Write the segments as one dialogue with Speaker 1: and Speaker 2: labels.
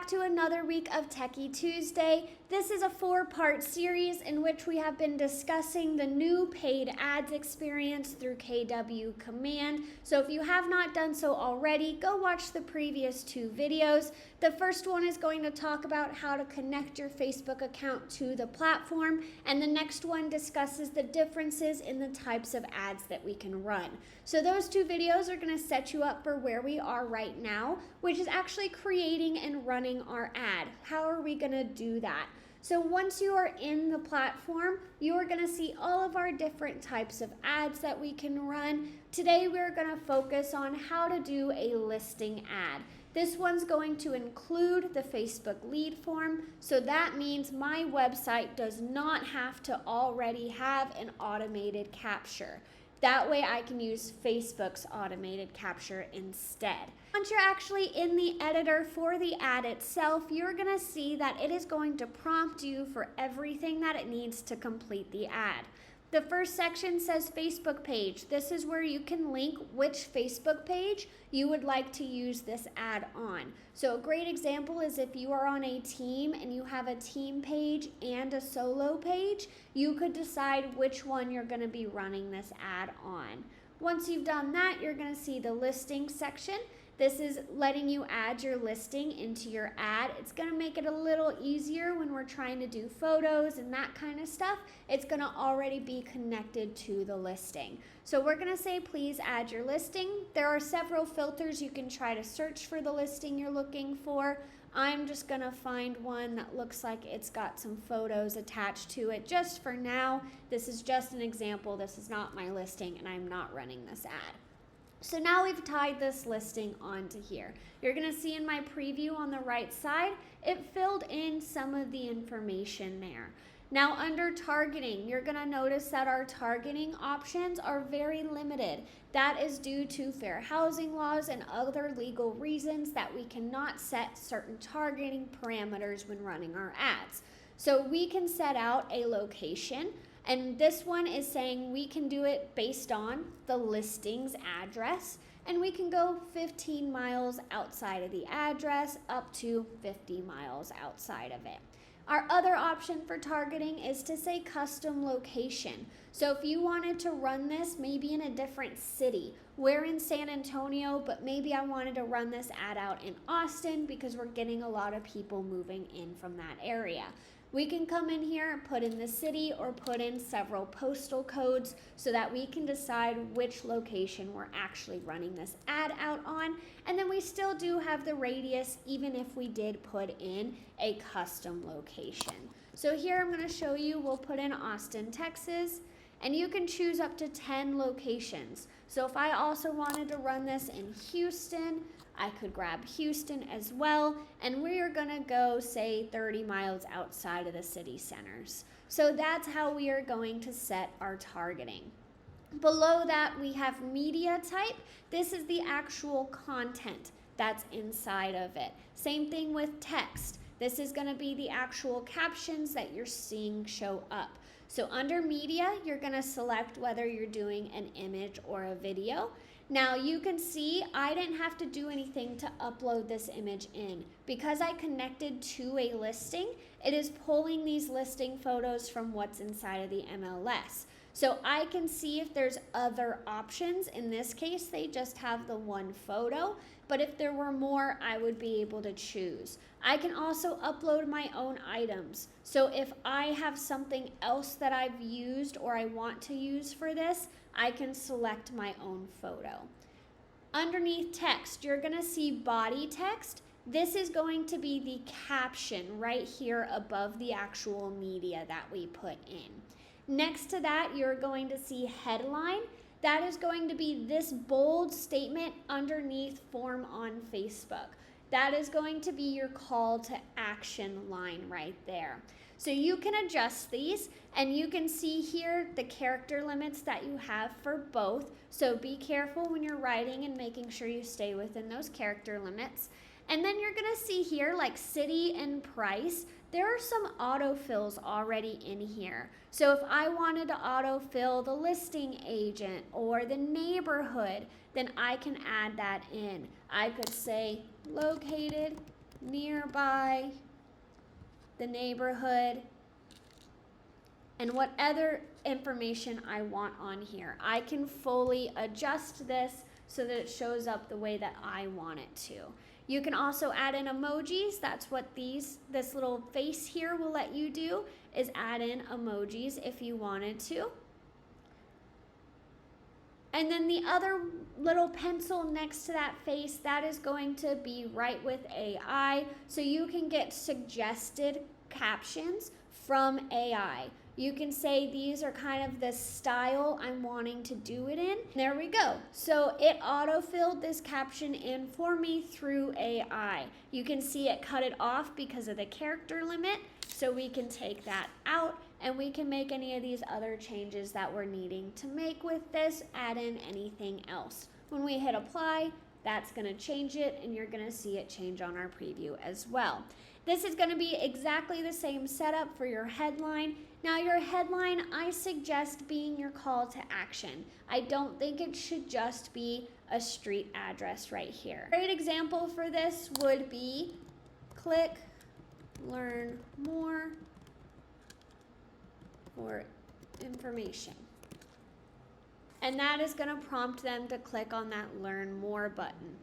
Speaker 1: back to another week of Techy Tuesday. This is a 4-part series in which we have been discussing the new paid ads experience through KW Command. So if you have not done so already, go watch the previous 2 videos. The first one is going to talk about how to connect your Facebook account to the platform, and the next one discusses the differences in the types of ads that we can run. So those 2 videos are going to set you up for where we are right now, which is actually creating and running our ad. How are we going to do that? So once you are in the platform, you are going to see all of our different types of ads that we can run. Today we're going to focus on how to do a listing ad. This one's going to include the Facebook lead form, so that means my website does not have to already have an automated capture. That way I can use Facebook's automated capture instead. Once you're actually in the editor for the ad itself, you're going to see that it is going to prompt you for everything that it needs to complete the ad. The first section says Facebook page. This is where you can link which Facebook page you would like to use this ad on. So a great example is if you are on a team and you have a team page and a solo page, you could decide which one you're going to be running this ad on. Once you've done that, you're going to see the listing section. This is letting you add your listing into your ad. It's going to make it a little easier when we're trying to do photos and that kind of stuff. It's going to already be connected to the listing. So we're going to say, please add your listing. There are several filters you can try to search for the listing you're looking for. I'm just going to find one that looks like it's got some photos attached to it just for now. This is just an example. This is not my listing, and I'm not running this ad. So now we've tied this listing onto here. You're going to see in my preview on the right side, it filled in some of the information there. Now under targeting, you're going to notice that our targeting options are very limited. That is due to fair housing laws and other legal reasons that we cannot set certain targeting parameters when running our ads. So we can set out a location. And this one is saying we can do it based on the listing's address, and we can go 15 miles outside of the address up to 50 miles outside of it. Our other option for targeting is to say custom location. So if you wanted to run this maybe in a different city, we're in San Antonio, but maybe I wanted to run this ad out in Austin because we're getting a lot of people moving in from that area. We can come in here and put in the city or put in several postal codes so that we can decide which location we're actually running this ad out on. And then we still do have the radius even if we did put in a custom location. So here I'm going to show you, we'll put in Austin, Texas, and you can choose up to 10 locations. So if I also wanted to run this in Houston, I could grab Houston as well, and we're gonna go, say, 30 miles outside of the city centers. So that's how we are going to set our targeting. Below that, we have media type. This is the actual content that's inside of it. Same thing with text. This is gonna be the actual captions that you're seeing show up. So under media, you're gonna select whether you're doing an image or a video. Now you can see I didn't have to do anything to upload this image in. Because I connected to a listing, it is pulling these listing photos from what's inside of the MLS. So I can see if there's other options. In this case, they just have the one photo, but if there were more, I would be able to choose. I can also upload my own items. So if I have something else that I've used or I want to use for this, I can select my own photo. Underneath text, you're gonna see body text. This is going to be the caption right here above the actual media that we put in. Next to that, you're going to see headline. That is going to be this bold statement underneath form on Facebook. That is going to be your call to action line right there. So you can adjust these, and you can see here the character limits that you have for both. So be careful when you're writing and making sure you stay within those character limits. And then you're gonna see here like city and price. There are some autofills already in here. So if I wanted to autofill the listing agent or the neighborhood, then I can add that in. I could say located nearby, the neighborhood, and what other information I want on here. I can fully adjust this so that it shows up the way that I want it to. You can also add in emojis. That's what this little face here will let you do, is add in emojis if you wanted to. And then the other little pencil next to that face, that is going to be right with AI, so you can get suggested captions from AI. You can say these are kind of the style I'm wanting to do it in. There we go. So it auto-filled this caption in for me through AI. You can see it cut it off because of the character limit, so we can take that out and we can make any of these other changes that we're needing to make with this, add in anything else. When we hit apply, that's going to change it, and you're going to see it change on our preview as well. This is going to be exactly the same setup for your headline. Now your headline, I suggest being your call to action. I don't think it should just be a street address right here. A great example for this would be click, learn more for information. And that is going to prompt them to click on that learn more button.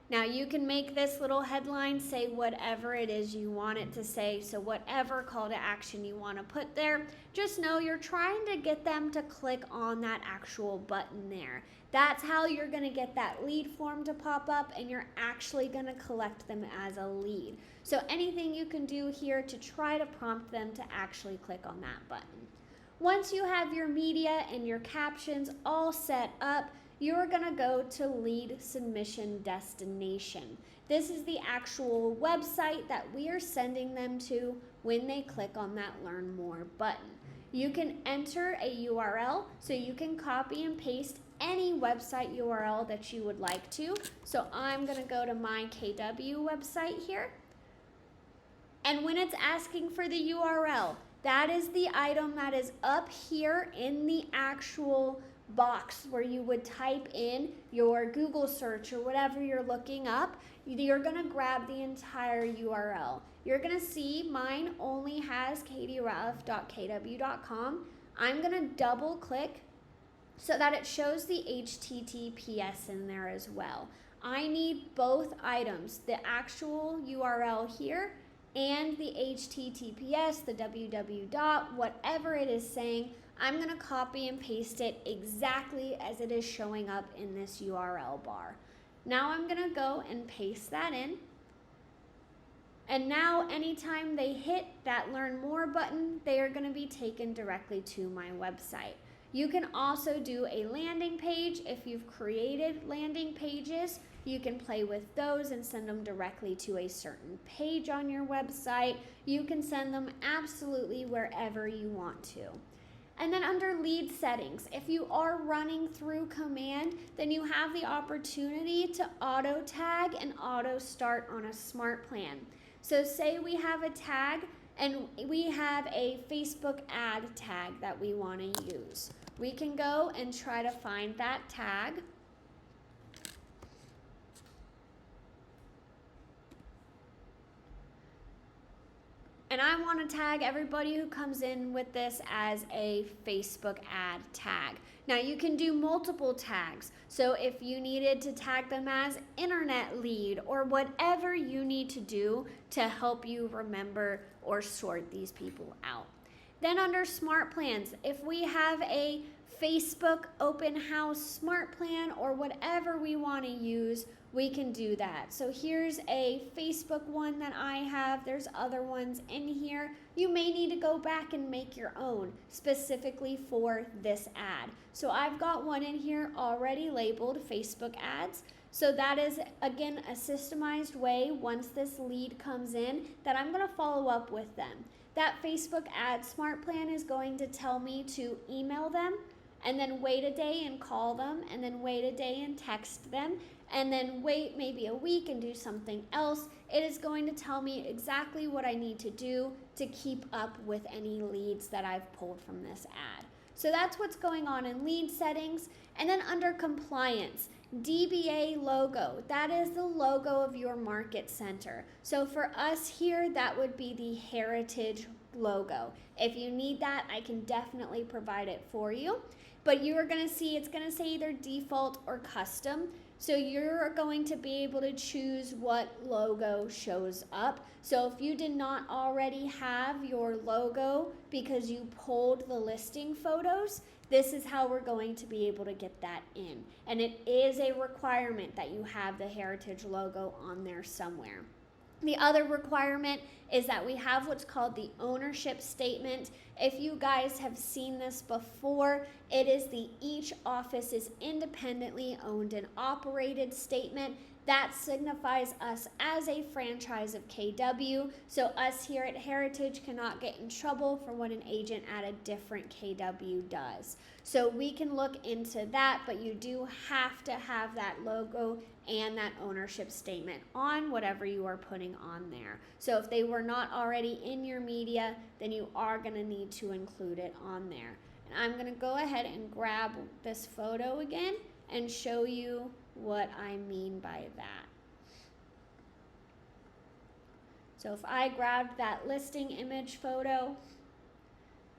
Speaker 1: Now you can make this little headline say whatever it is you want it to say, so whatever call to action you want to put there, just know you're trying to get them to click on that actual button there. That's how you're going to get that lead form to pop up, and you're actually going to collect them as a lead. So anything you can do here to try to prompt them to actually click on that button. Once you have your media and your captions all set up, you're going to go to lead submission destination. This is the actual website that we are sending them to when they click on that learn more button. You can enter a URL, so you can copy and paste any website URL that you would like to. So I'm going to go to my KW website here. And when it's asking for the URL, that is the item that is up here in the actual box where you would type in your Google search or whatever you're looking up. You're going to grab the entire URL. You're going to see mine only has katieruff.kw.com. I'm going to double click so that it shows the HTTPS in there as well. I need both items, the actual URL here and the HTTPS, the www dot, whatever it is saying. I'm going to copy and paste it exactly as it is showing up in this URL bar. Now I'm going to go and paste that in. And now anytime they hit that learn more button, they are going to be taken directly to my website. You can also do a landing page. If you've created landing pages, you can play with those and send them directly to a certain page on your website. You can send them absolutely wherever you want to. And then under lead settings, if you are running through command, then you have the opportunity to auto tag and auto start on a smart plan. So say we have a tag and we have a Facebook ad tag that we want to use. We can go and try to find that tag. And I want to tag everybody who comes in with this as a Facebook ad tag. Now you can do multiple tags. So if you needed to tag them as internet lead or whatever you need to do to help you remember or sort these people out. Then under smart plans, if we have a Facebook open house smart plan or whatever we want to use, we can do that. So here's a Facebook one that I have. There's other ones in here. You may need to go back and make your own specifically for this ad. So I've got one in here already labeled Facebook ads. So that is, again, a systemized way once this lead comes in that I'm going to follow up with them. That Facebook ad smart plan is going to tell me to email them and then wait a day and call them and then wait a day and text them and then wait maybe a week and do something else. It is going to tell me exactly what I need to do to keep up with any leads that I've pulled from this ad. So that's what's going on in lead settings. And then under compliance, DBA logo, that is the logo of your market center. So for us here, that would be the heritage logo. If you need that, I can definitely provide it for you. But you are going to see it's going to say either default or custom. So you're going to be able to choose what logo shows up. So if you did not already have your logo because you pulled the listing photos, this is how we're going to be able to get that in. And it is a requirement that you have the heritage logo on there somewhere. The other requirement is that we have what's called the ownership statement. If you guys have seen this before, it is the each office is independently owned and operated statement. That signifies us as a franchise of KW. So us here at Heritage cannot get in trouble for what an agent at a different KW does. So we can look into that, but you do have to have that logo and that ownership statement on whatever you are putting on there. So if they were not already in your media, then you are going to need to include it on there. And I'm going to go ahead and grab this photo again and show you what I mean by that. So if I grabbed that listing image photo,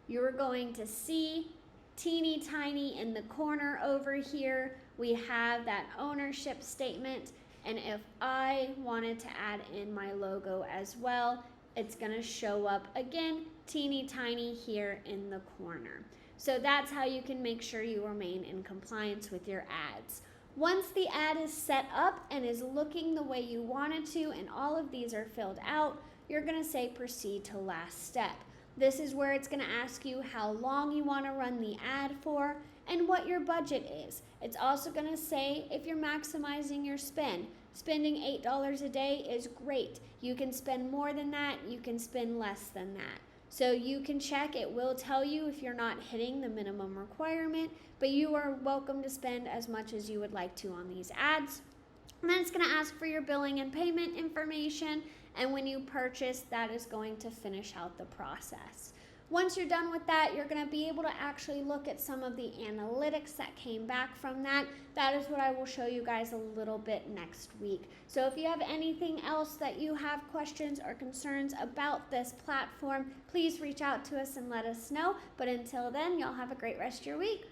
Speaker 1: you're going to see teeny tiny in the corner over here, we have that ownership statement. And if I wanted to add in my logo as well, it's going to show up again, teeny tiny here in the corner. So that's how you can make sure you remain in compliance with your ads. Once the ad is set up and is looking the way you want it to, and all of these are filled out, you're going to say proceed to last step. This is where it's going to ask you how long you want to run the ad for and what your budget is. It's also going to say if you're maximizing your spend. Spending $8 a day is great. You can spend more than that, you can spend less than that. So you can check, it will tell you if you're not hitting the minimum requirement, but you are welcome to spend as much as you would like to on these ads. And then it's going to ask for your billing and payment information, and when you purchase, that is going to finish out the process. Once you're done with that, you're going to be able to actually look at some of the analytics that came back from that. That is what I will show you guys a little bit next week. So if you have anything else that you have questions or concerns about this platform, please reach out to us and let us know. But until then, y'all have a great rest of your week.